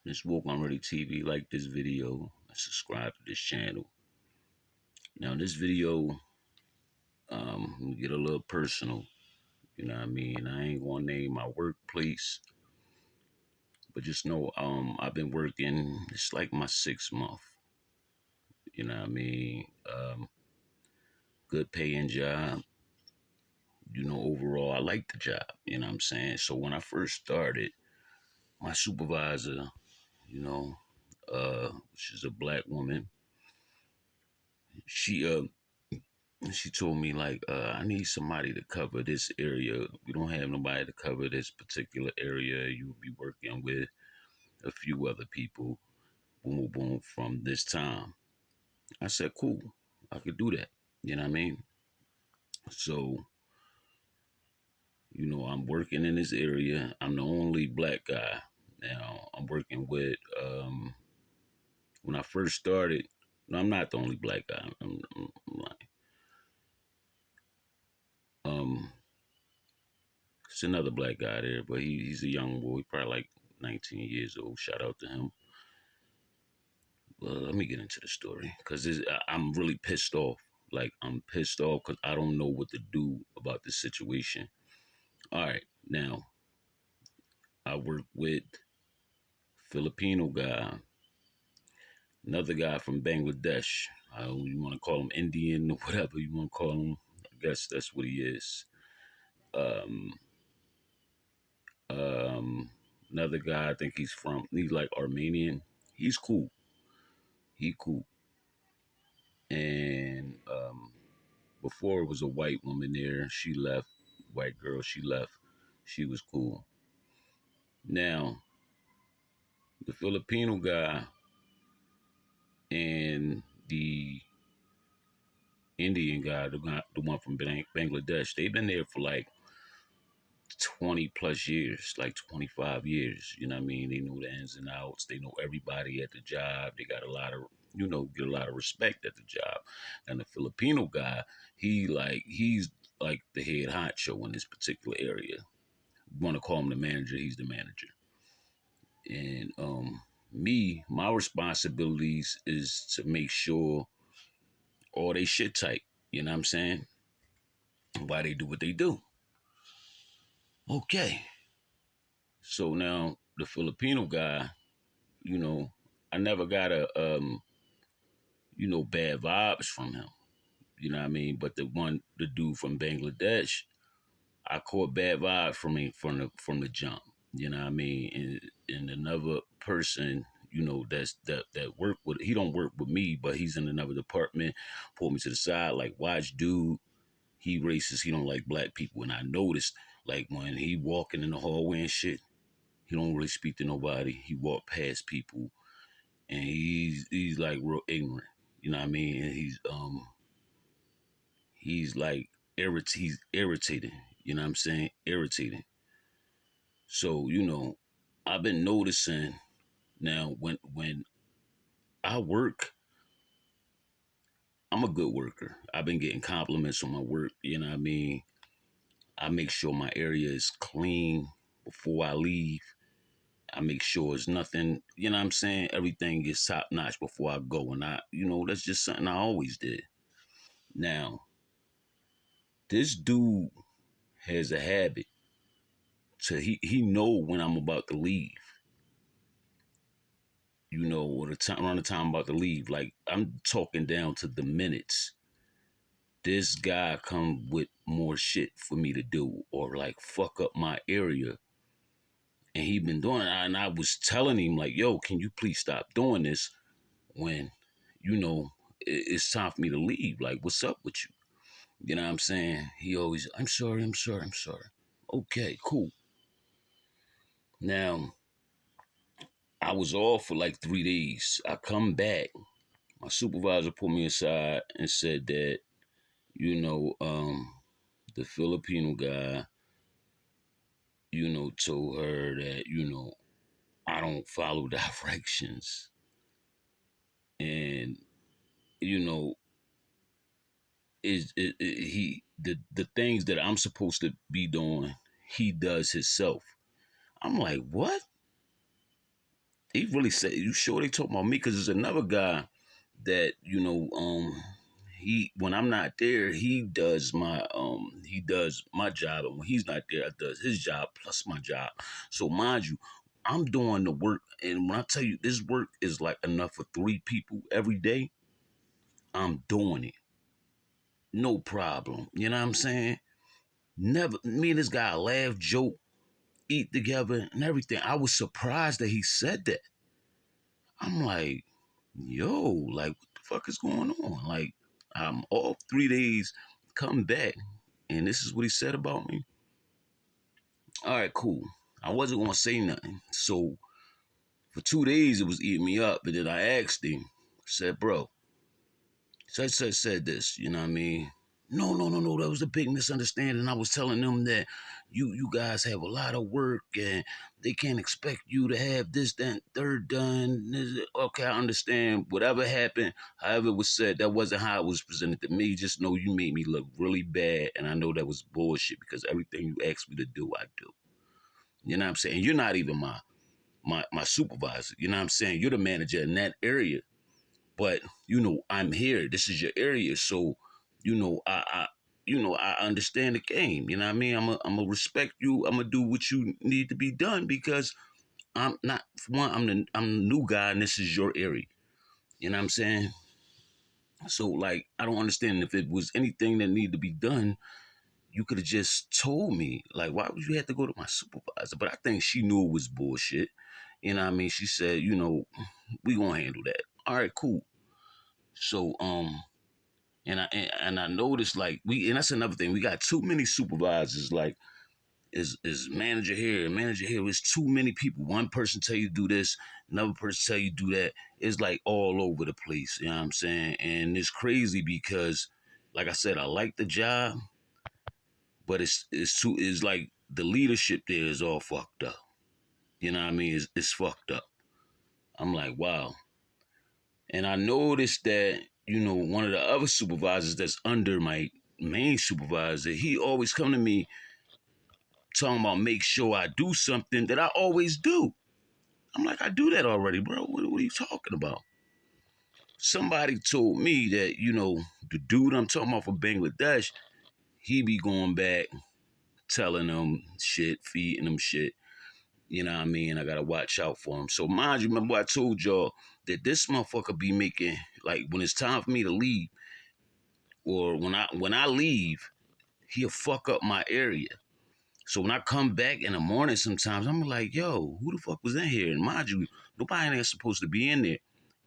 This Woke on Ready TV. Like this video and subscribe to this channel. Now, this video, we get a little personal. You know what I mean? I ain't gonna name my workplace, but just know, I've been working. It's like my 6th month. You know what I mean? Good paying job. Overall, I like the job. You know what I'm saying? So when I first started, my supervisor, you know, which is a black woman, she she told me like, I need somebody to cover this area. We don't have nobody to cover this particular area. You'll be working with a few other people. Boom, boom, boom. From this time, I said, cool, I could do that. You know what I mean? So, I'm working in this area. I'm the only black guy. Now I'm working with. When I first started, no, I'm not the only black guy. I'm lying. Um, it's another black guy there, but he's a young boy, probably like 19 years old. Shout out to him. Well, let me get into the story because I'm really pissed off. Like, I'm pissed off because I don't know what to do about this situation. All right, now I work with Filipino guy, another guy from Bangladesh. You want to call him Indian or whatever you want to call him. I guess that's what he is. Um, Another guy, I think he's like Armenian. He's cool. He cool. And before it was a white woman there. She left. White girl. She left. She was cool. Now the Filipino guy and the Indian guy, the one from Bangladesh, they've been there for like 20 plus years, like 25 years. You know what I mean? They know the ins and outs. They know everybody at the job. They got a lot of, get a lot of respect at the job. And the Filipino guy, he's like the head honcho in this particular area. You want to call him the manager, he's the manager. And my responsibilities is to make sure all they shit tight. You know what I'm saying? Why they do what they do. Okay. So now the Filipino guy, you know, I never got bad vibes from him. You know what I mean? But the dude from Bangladesh, I caught bad vibes from him from the jump. You know what I mean? And another person, that work with, he don't work with me, but he's in another department. Pulled me to the side, like, watch, dude. He racist. He don't like black people. And I noticed, like, when he walking in the hallway and shit, he don't really speak to nobody. He walk past people, and he's like real ignorant. You know what I mean? And he's like he's irritating. You know what I'm saying? Irritating. So I've been noticing now when I work, I'm a good worker. I've been getting compliments on my work. You know what I mean? I make sure my area is clean before I leave. I make sure it's nothing, you know what I'm saying? Everything is top notch before I go. And that's just something I always did. Now, this dude has a habit he know when I'm about to leave. Or the time around the time I'm about to leave. Like, I'm talking down to the minutes. This guy come with more shit for me to do or like fuck up my area. And he been doing it. And I was telling him like, yo, can you please stop doing this when, it's time for me to leave. Like, what's up with you? You know what I'm saying? He always, I'm sorry, I'm sorry, I'm sorry. Okay, cool. Now, I was off for like 3 days. I come back. My supervisor pulled me aside and said that, the Filipino guy, told her that, I don't follow directions. And, you know, he the things that I'm supposed to be doing, he does himself. I'm like, what? He really said, "You sure they talking about me?" Because there's another guy that he when I'm not there, he does my job, and when he's not there, I does his job plus my job. So mind you, I'm doing the work, and when I tell you this work is like enough for 3 people every day, I'm doing it, no problem. You know what I'm saying? Never me and this guy laugh, joke, eat together, and everything. I was surprised that he said that. I'm like, yo, like, what the fuck is going on? Like, I'm off 3 days, come back, and this is what he said about me. All right, cool. I wasn't gonna say nothing. So for 2 days, it was eating me up. But then I asked him, said, bro, said this, you know what I mean? No, no, no, no. That was a big misunderstanding. I was telling them that you guys have a lot of work and they can't expect you to have this, that, third done. Okay, I understand. Whatever happened, however it was said, that wasn't how it was presented to me. Just know you made me look really bad, and I know that was bullshit because everything you asked me to do, I do. You know what I'm saying? You're not even my supervisor. You know what I'm saying? You're the manager in that area. But I'm here. This is your area, so I understand the game. You know what I mean? I'm gonna respect you. I'm gonna do what you need to be done because I'm not for one. I'm the new guy, and this is your area. You know what I'm saying? So like, I don't understand if it was anything that needed to be done. You could have just told me. Like, why would you have to go to my supervisor? But I think she knew it was bullshit. You know what I mean? She said, we gonna handle that. All right, cool. So and I noticed like and that's another thing. We got too many supervisors. Like is manager here and manager here. It's too many people. One person tell you do this, another person tell you do that. It's like all over the place. You know what I'm saying? And it's crazy because, like I said, I like the job, but it's like the leadership there is all fucked up. You know what I mean? It's fucked up. I'm like, wow. And I noticed that, one of the other supervisors that's under my main supervisor, he always come to me talking about make sure I do something that I always do. I'm like, I do that already, bro. What are you talking about? Somebody told me that, the dude I'm talking about from Bangladesh, he be going back telling them shit, feeding them shit. You know what I mean? I gotta watch out for him. So mind you, remember I told y'all that this motherfucker be making, like, when it's time for me to leave, or when I leave, he'll fuck up my area. So when I come back in the morning, sometimes I'm like, "Yo, who the fuck was in here?" And mind you, nobody ain't supposed to be in there.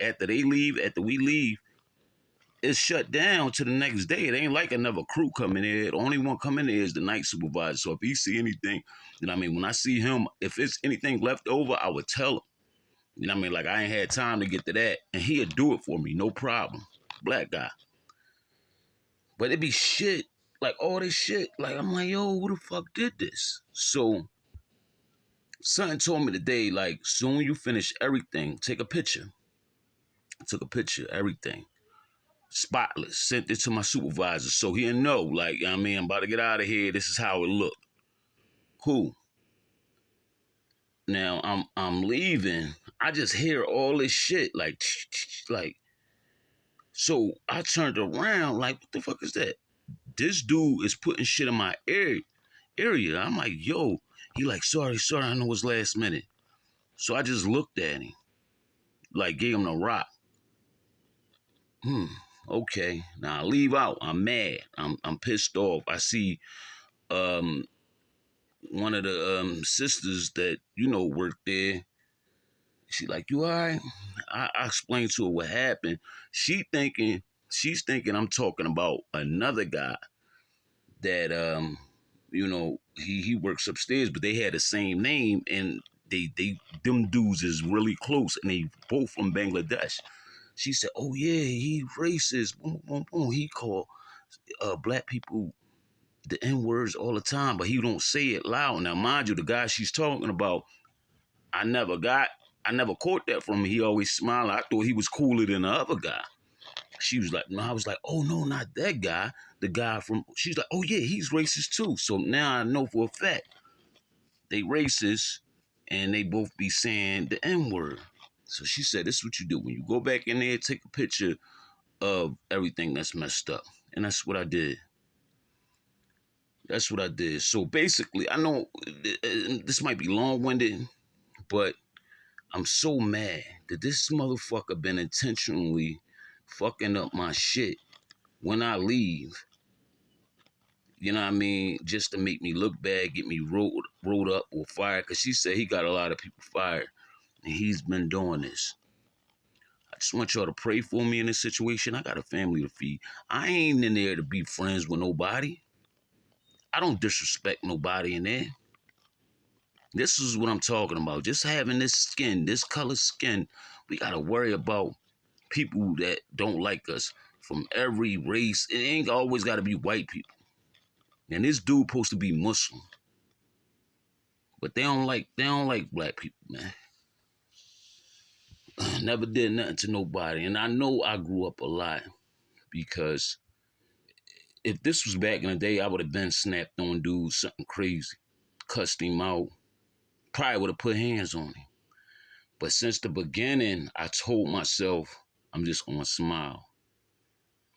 After we leave, it's shut down to the next day. It ain't like another crew coming in. The only one coming in is the night supervisor. So if he see anything, when I see him, if it's anything left over, I would tell him. Like I ain't had time to get to that, and he'll do it for me, no problem. Black guy. But it be shit, like all this shit. Like I'm like, yo, who the fuck did this? So something told me today, like soon you finish everything, take a picture. I took a picture, everything. Spotless. Sent it to my supervisor so he'll know. Like, I'm about to get out of here. This is how it looked. Cool. Now I'm leaving. I just hear all this shit. Like so I turned around, like, what the fuck is that? This dude is putting shit in my area. I'm like, yo. He like, sorry, I know it's last minute. So I just looked at him, like gave him a rock. Okay. Now I leave out. I'm mad. I'm pissed off. I see um one of the sisters that work there. She like, you all right? I explained to her what happened. She's thinking I'm talking about another guy that he works upstairs, but they had the same name, and they them dudes is really close, and they both from Bangladesh. She said, "Oh yeah, he racist. Boom, boom, boom. He called black people the N words all the time, but he don't say it loud." Now, mind you, the guy she's talking about, I never caught that from him. He always smiled. I thought he was cooler than the other guy. She was like, no, I was like, oh no, not that guy. The guy from, she's like, oh yeah, he's racist too. So now I know for a fact they racist, and they both be saying the N-word. So she said, this is what you do. When you go back in there, take a picture of everything that's messed up. And that's what I did. That's what I did. So basically, I know this might be long-winded, but I'm so mad that this motherfucker been intentionally fucking up my shit when I leave. You know what I mean? Just to make me look bad, get me rolled up or fired. Because she said he got a lot of people fired. And he's been doing this. I just want y'all to pray for me in this situation. I got a family to feed. I ain't in there to be friends with nobody. I don't disrespect nobody in there. This is what I'm talking about. Just having this skin, this color skin, we got to worry about people that don't like us from every race. It ain't always got to be white people. And this dude supposed to be Muslim. But they don't like black people, man. Never did nothing to nobody. And I know I grew up a lot because if this was back in the day, I would have been snapped on dude something crazy. Cussed him out. Probably would have put hands on him. But since the beginning, I told myself, I'm just going to smile.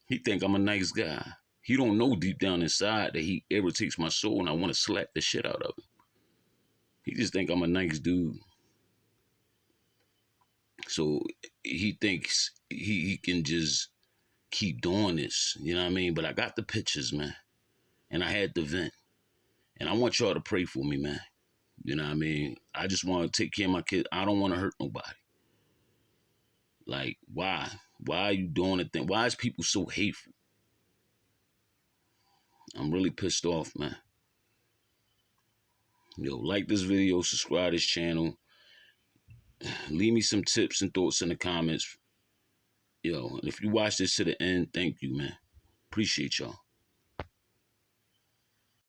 He think I'm a nice guy. He don't know deep down inside that he irritates my soul and I want to slap the shit out of him. He just think I'm a nice dude. So he thinks he can just keep doing this. You know what I mean? But I got the pictures, man. And I had the vent. And I want y'all to pray for me, man. You know what I mean? I just want to take care of my kids. I don't want to hurt nobody. Like, why? Why are you doing the thing? Why is people so hateful? I'm really pissed off, man. Yo, like this video, subscribe to this channel. Leave me some tips and thoughts in the comments. Yo, and if you watch this to the end, thank you, man. Appreciate y'all.